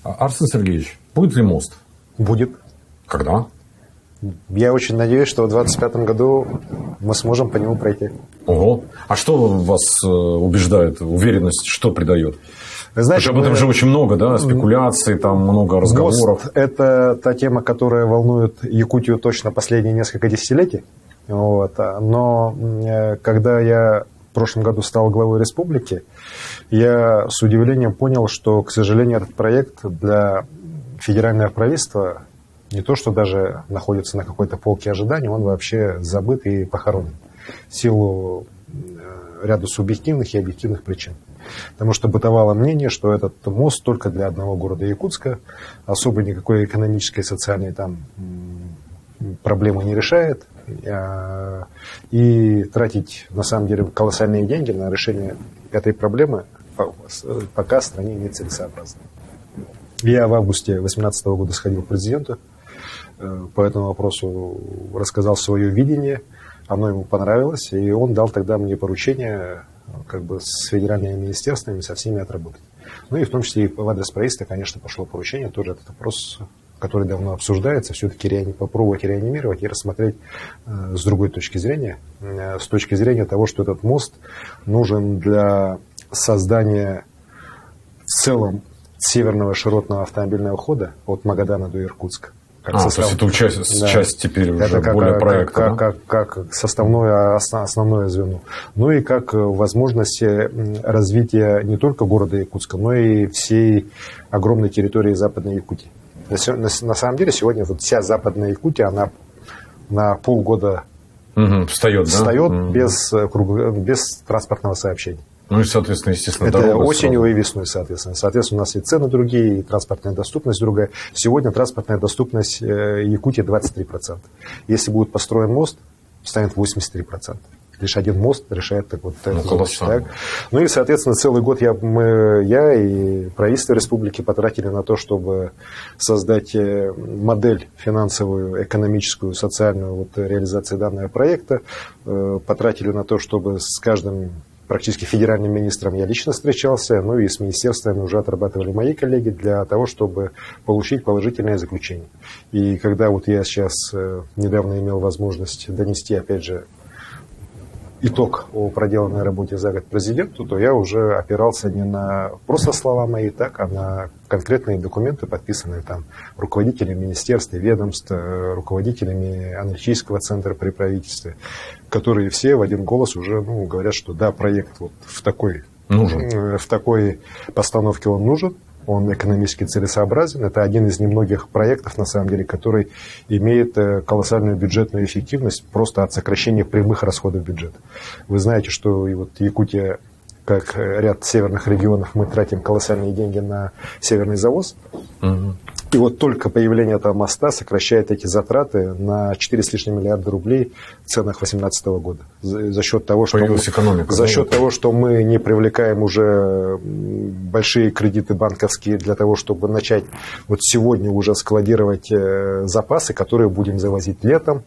Арсен Сергеевич, будет ли мост? Будет. Когда? Я очень надеюсь, что в 2025 году мы сможем по нему пройти. Ого. А что вас убеждает? Уверенность что придает? Знаете, об этом же очень много, да, спекуляций, там много разговоров. Мост – это та тема, которая волнует Якутию точно последние несколько десятилетий. Вот. Но когда я в прошлом году стал главой республики, я с удивлением понял, что, к сожалению, этот проект для федерального правительства не то, что даже находится на какой-то полке ожидания, он вообще забыт и похоронен в силу ряда субъективных и объективных причин. Потому что бытовало мнение, что этот мост только для одного города Якутска, особо никакой экономической и социальной там проблемы не решает, и тратить на самом деле колоссальные деньги на решение этой проблемы пока стране нецелесообразно. Я в августе 2018 года сходил к президенту, по этому вопросу рассказал свое видение, оно ему понравилось, и он дал тогда мне поручение с федеральными министерствами, со всеми отработать. Ну и в том числе и в адрес правительства, конечно, пошло поручение, тоже этот вопрос, который давно обсуждается, все-таки попробовать реанимировать и рассмотреть с другой точки зрения, с точки зрения того, что этот мост нужен для создания в целом северного широтного автомобильного хода от Магадана до Иркутска. То есть это часть теперь уже это более проекта, как основное звено. Ну и как возможность развития не только города Якутска, но и всей огромной территории Западной Якутии. На самом деле сегодня вот вся Западная Якутия, она на полгода встает без транспортного сообщения. Ну и, соответственно, естественно, это осенью и весной, соответственно. Соответственно, у нас и цены другие, и транспортная доступность другая. Сегодня транспортная доступность Якутии 23%. Если будет построен мост, станет 83%. Лишь один мост решает так вот. Так. Ну и, соответственно, целый год я и правительство республики потратили на то, чтобы создать модель финансовую, экономическую, социальную реализации данного проекта. Потратили на то, чтобы с каждым практически федеральным министром я лично встречался, ну и с министерствами уже отрабатывали мои коллеги для того, чтобы получить положительное заключение. И когда я сейчас недавно имел возможность донести, опять же, итог о проделанной работе за год президенту, то я уже опирался не на просто слова мои, а на конкретные документы, подписанные там руководителями министерств и ведомств, руководителями аналитического центра при правительстве, которые все в один голос уже говорят, что да, проект в такой постановке он нужен, он экономически целесообразен. Это один из немногих проектов, на самом деле, который имеет колоссальную бюджетную эффективность просто от сокращения прямых расходов бюджета. Вы знаете, что и Якутия, как ряд северных регионов, мы тратим колоссальные деньги на северный завоз. И только появление этого моста сокращает эти затраты на 4 с лишним миллиарда рублей в ценах 2018 года. За счет того, что мы не привлекаем уже большие кредиты банковские для того, чтобы начать сегодня уже складировать запасы, которые будем завозить летом,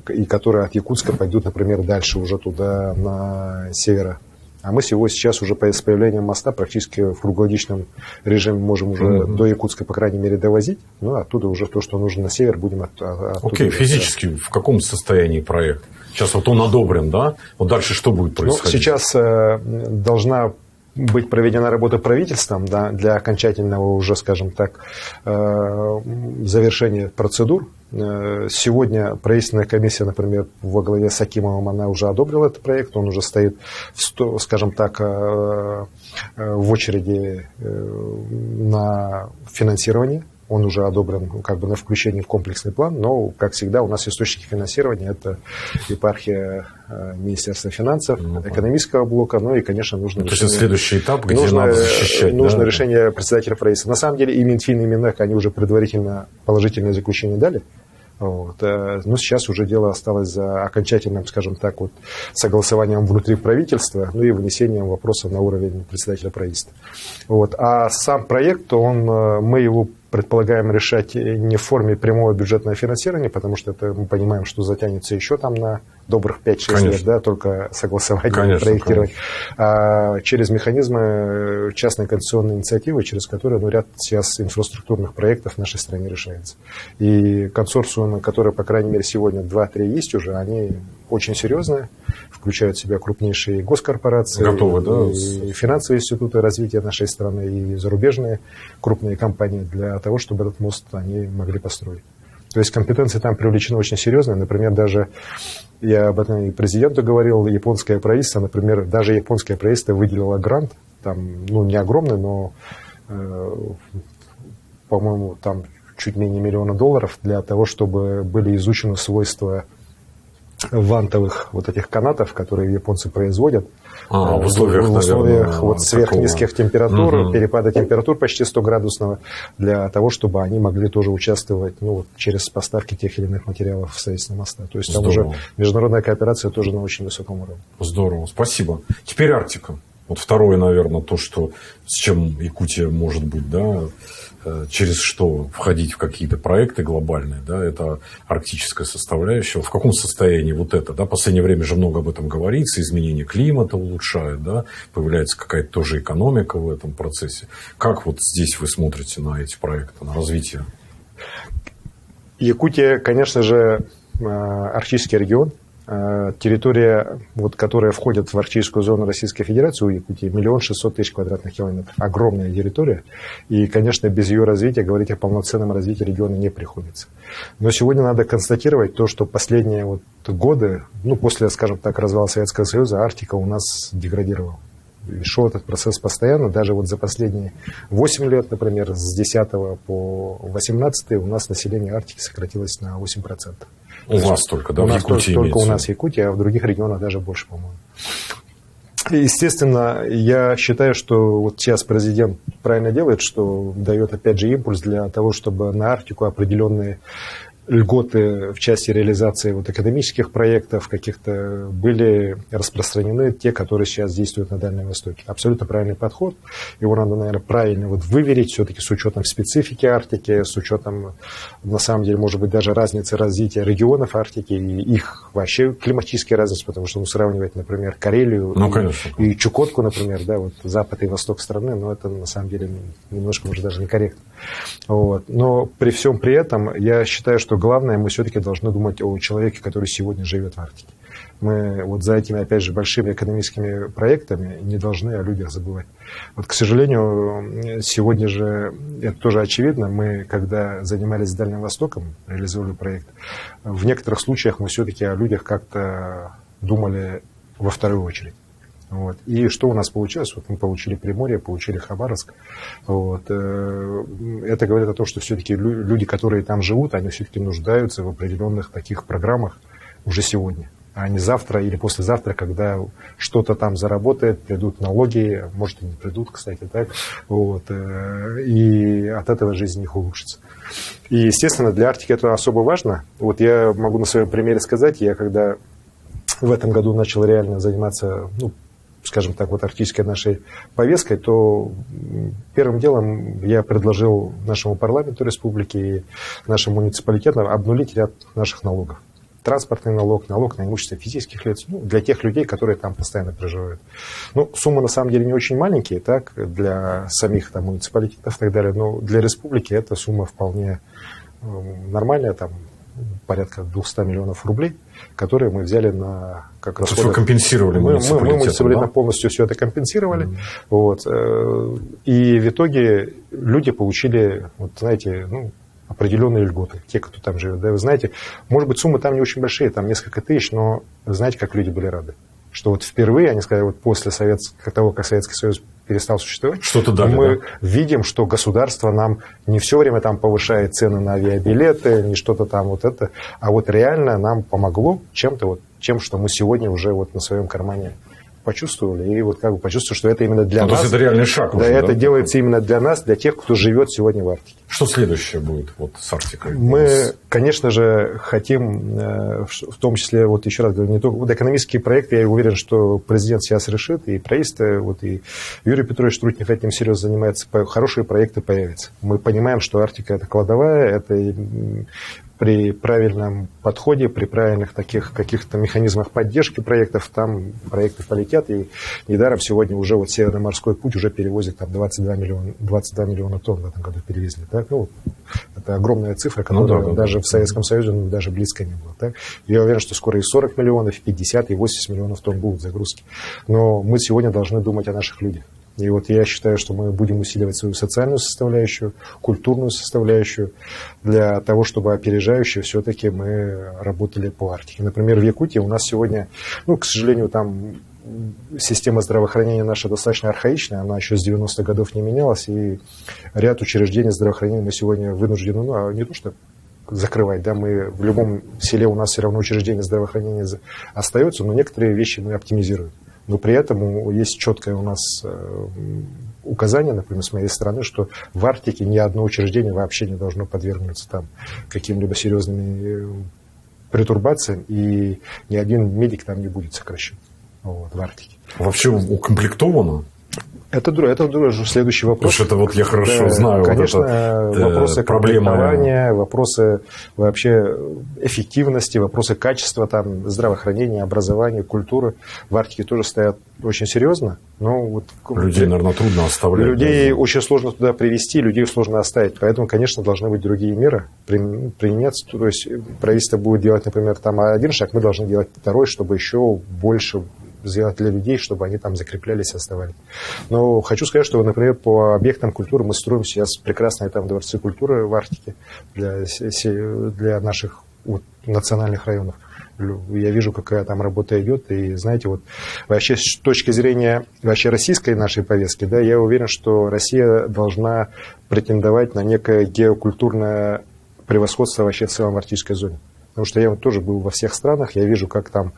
и которые от Якутска пойдут, например, дальше уже туда, на север. А мы сейчас уже с появлением моста практически в круглогодичном режиме можем уже до Якутска, по крайней мере, довозить. Ну, оттуда уже то, что нужно на север, будем оттуда. Окей, физически в каком состоянии проект? Сейчас он одобрен, да? Дальше что будет происходить? Сейчас должна быть проведена работа правительством для окончательного уже, скажем так, завершения процедур. Сегодня правительственная комиссия, например, во главе с Акимовым, она уже одобрила этот проект, он уже стоит, скажем так, в очереди на финансирование. Он уже одобрен на включение в комплексный план, но, как всегда, у нас источники финансирования – это епархия Министерства финансов, экономического блока, и, конечно, нужно решение. То есть, следующий этап, где надо защищать. Нужно решение председателя правительства. На самом деле, и Минфин, и Минэк, они уже предварительно положительное заключение дали. Но сейчас уже дело осталось за окончательным, скажем так, согласованием внутри правительства, и вынесением вопроса на уровень председателя правительства. А сам проект, мы его предполагаем решать не в форме прямого бюджетного финансирования, потому что это мы понимаем, что затянется еще там на добрых 5-6 лет, да, только согласование, проектировать, а через механизмы частной конституционной инициативы, через которые ряд сейчас инфраструктурных проектов в нашей стране решается. И консорциумы, которые, по крайней мере, сегодня 2-3 есть уже, они очень серьезные, включают в себя крупнейшие госкорпорации, готовы, да? И финансовые институты развития нашей страны, и зарубежные крупные компании для того, чтобы этот мост они могли построить. То есть компетенции там привлечены очень серьезные. Например, даже я об этом и президенту говорил, японское правительство, например, даже японское правительство выделило грант, там, ну, не огромный, но, по-моему, там чуть менее $1 миллиона для того, чтобы были изучены свойства вантовых вот этих канатов, которые японцы производят. В условиях вот сверхнизких температур, перепада температур почти 100-градусного, для того, чтобы они могли тоже участвовать, ну, вот, через поставки тех или иных материалов в строительстве моста. То есть там уже международная кооперация тоже на очень высоком уровне. Здорово, спасибо. Теперь Арктика. Вот второе, наверное, то, что, с чем Якутия может быть, да, через что входить в какие-то проекты глобальные, да, это арктическая составляющая. В каком состоянии вот это, да, в последнее время же много об этом говорится, изменение климата улучшает, да, появляется какая-то тоже экономика в этом процессе. Как вот здесь вы смотрите на эти проекты, на развитие? Якутия, конечно же, арктический регион. Территория, вот, которая входит в арктическую зону Российской Федерации, у Якутии 1 600 000 квадратных километров. Огромная территория. И, конечно, без ее развития говорить о полноценном развитии региона не приходится. Но сегодня надо констатировать то, что последние вот годы, ну, после, скажем так, развала Советского Союза, Арктика у нас деградировала. И шел этот процесс постоянно. Даже вот за последние 8 лет, например, с 10 по 18 у нас население Арктики сократилось на 8%. У вас только, да, в Якутии? Только у нас в Якутии, а в других регионах даже больше, по-моему. Естественно, я считаю, что вот сейчас президент правильно делает, что дает, опять же, импульс для того, чтобы на Арктику определенные льготы в части реализации вот экономических проектов каких-то были распространены, те, которые сейчас действуют на Дальнем Востоке. Абсолютно правильный подход. Его надо, наверное, правильно вот выверить, все-таки с учетом специфики Арктики, с учетом, на самом деле, может быть, даже разницы развития регионов Арктики и их вообще климатические разницы, потому что сравнивать, например, Карелию и Чукотку, например, да, вот запад и восток страны, но это на самом деле немножко, может, даже некорректно. Вот. Но при всем при этом я считаю, что главное, мы все-таки должны думать о человеке, который сегодня живет в Арктике. Мы вот за этими, опять же, большими экономическими проектами не должны о людях забывать. Вот, к сожалению, сегодня же, это тоже очевидно, мы, когда занимались Дальним Востоком, реализовали проект, в некоторых случаях мы все-таки о людях как-то думали во вторую очередь. Вот. И что у нас получилось? Вот мы получили Приморье, получили Хабаровск. Вот. Это говорит о том, что все-таки люди, которые там живут, они все-таки нуждаются в определенных таких программах уже сегодня, а не завтра или послезавтра, когда что-то там заработает, придут налоги, может и не придут, кстати, так. Вот. И от этого жизнь их улучшится. И, естественно, для Арктики это особо важно. Вот я могу на своем примере сказать, я когда в этом году начал реально заниматься, ну, скажем так, вот арктической нашей повесткой, то первым делом я предложил нашему парламенту республики и нашим муниципалитетам обнулить ряд наших налогов. Транспортный налог, налог на имущество физических лиц, ну, для тех людей, которые там постоянно проживают. Ну, суммы на самом деле не очень маленькие, так, для самих там муниципалитетов и так далее, но для республики эта сумма вполне нормальная, там порядка 200 миллионов рублей, которые мы взяли на как расходы. Вы компенсировали муниципалитетам, мы муниципалитетам, да? Полностью все это компенсировали. Вот. И в итоге люди получили, вот, знаете, ну, определенные льготы, те, кто там живет. Да, вы знаете, может быть, суммы там не очень большие, там несколько тысяч, но знаете, как люди были рады. Что вот впервые, они сказали, вот после того, как Советский Союз перестал существовать, что-то дали, мы да? видим, что государство нам не все время там повышает цены на авиабилеты, не что-то там вот это, а вот реально нам помогло чем-то, вот, тем, что мы сегодня уже вот на своем кармане почувствовали, и вот как бы почувствовали, что это именно для нас. То есть это реальный шаг. Да, уже, это делается именно для нас, для тех, кто живет сегодня в Арктике. Что следующее будет вот с Арктикой? Мы, конечно же, хотим, в том числе, вот еще раз говорю, не только вот экономические проекты, я уверен, что президент сейчас решит, и правительство, вот и Юрий Петрович Трутнев этим серьезно занимается, хорошие проекты появятся. Мы понимаем, что Арктика – это кладовая, это при правильном подходе, при правильных таких каких-то механизмах поддержки проектов, там проекты полетят. И недаром сегодня уже вот Северный морской путь уже перевозит там 22 миллиона тонн в этом году перевезли. Так? Ну, это огромная цифра, которая даже в Советском Союзе даже близко не была. Так? Я уверен, что скоро и 40 миллионов, и 50, и 80 миллионов тонн будут загрузки. Но мы сегодня должны думать о наших людях. И вот я считаю, что мы будем усиливать свою социальную составляющую, культурную составляющую, для того, чтобы опережающе все-таки мы работали по Арктике. Например, в Якутии у нас сегодня, ну, к сожалению, там система здравоохранения наша достаточно архаичная, она еще с 90-х годов не менялась, и ряд учреждений здравоохранения мы сегодня вынуждены, ну, не то что закрывать, да, мы в любом селе у нас все равно учреждение здравоохранения остается, но некоторые вещи мы оптимизируем. Но при этом есть четкое у нас указание, например, с моей стороны, что в Арктике ни одно учреждение вообще не должно подвергнуться там каким-либо серьезным пертурбациям, и ни один медик там не будет сокращен вот, в Арктике. Вообще укомплектовано? Это следующий вопрос. Потому что это вот я хорошо знаю. Конечно, вот это, вопросы комплектования, вопросы вообще эффективности, вопросы качества там, здравоохранения, образования, культуры в Арктике тоже стоят очень серьезно. Но вот людей, наверное, трудно оставлять. Людей очень сложно туда привести, людей сложно оставить. Поэтому, конечно, должны быть другие меры применяться. То есть правительство будет делать, например, там один шаг, мы должны делать второй, чтобы еще больше сделать для людей, чтобы они там закреплялись и оставались. Но хочу сказать, что, например, по объектам культуры мы строим сейчас прекрасные там дворцы культуры в Арктике для наших вот, национальных районов. Я вижу, какая там работа идет. И, знаете, вот вообще с точки зрения вообще российской нашей повестки, да, я уверен, что Россия должна претендовать на некое геокультурное превосходство вообще в целом в арктической зоне. Потому что я вот тоже был во всех странах, я вижу, как там,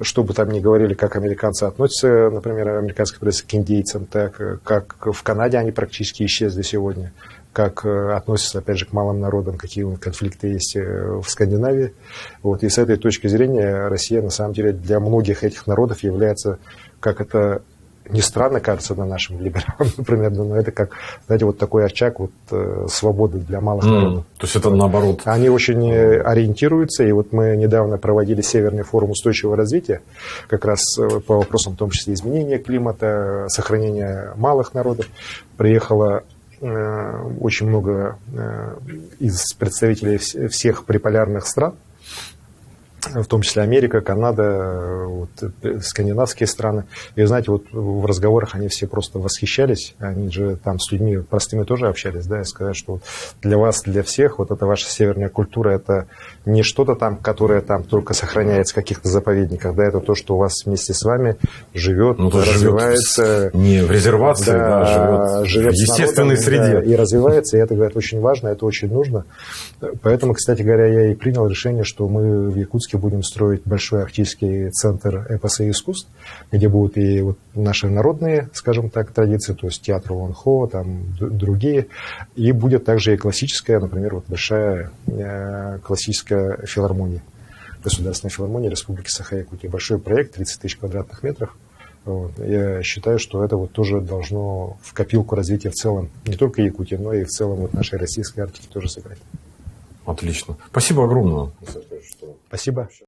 что бы там ни говорили, как американцы относятся, например, американское правительство к индейцам, так как в Канаде они практически исчезли сегодня, как относятся, опять же, к малым народам, какие конфликты есть в Скандинавии. Вот. И с этой точки зрения Россия, на самом деле, для многих этих народов является, как это не странно кажется на нашим либералам, например, но это как, знаете, вот такой очаг вот, свободы для малых народов. То есть это наоборот. Они очень ориентируются, и вот мы недавно проводили Северный форум устойчивого развития, как раз по вопросам, в том числе изменения климата, сохранения малых народов. Приехало очень много из представителей всех приполярных стран, в том числе Америка, Канада, вот, скандинавские страны. И, знаете, вот в разговорах они все просто восхищались. Они же там с людьми простыми тоже общались, да, и сказать, что вот для вас, для всех, вот эта ваша северная культура, это не что-то там, которое там только сохраняется в каких-то заповедниках, да, это то, что у вас вместе с вами живет, развивается. Не в резервации, да, живет в естественной среде. Да, и развивается, и это, говорят, очень важно, это очень нужно. Поэтому, кстати говоря, я и принял решение, что мы в Якутске будем строить большой арктический центр эпоса и искусств, где будут и вот наши народные, скажем так, традиции, то есть театр Уан-Хо, там другие, и будет также и классическая, например, вот большая классическая филармония, Государственная филармония Республики Саха-Якутия. Большой проект, 30 тысяч квадратных метров. Вот. Я считаю, что это вот тоже должно в копилку развития в целом, не только Якутии, но и в целом вот нашей российской Арктики тоже сыграть. Отлично. Спасибо огромное. Спасибо.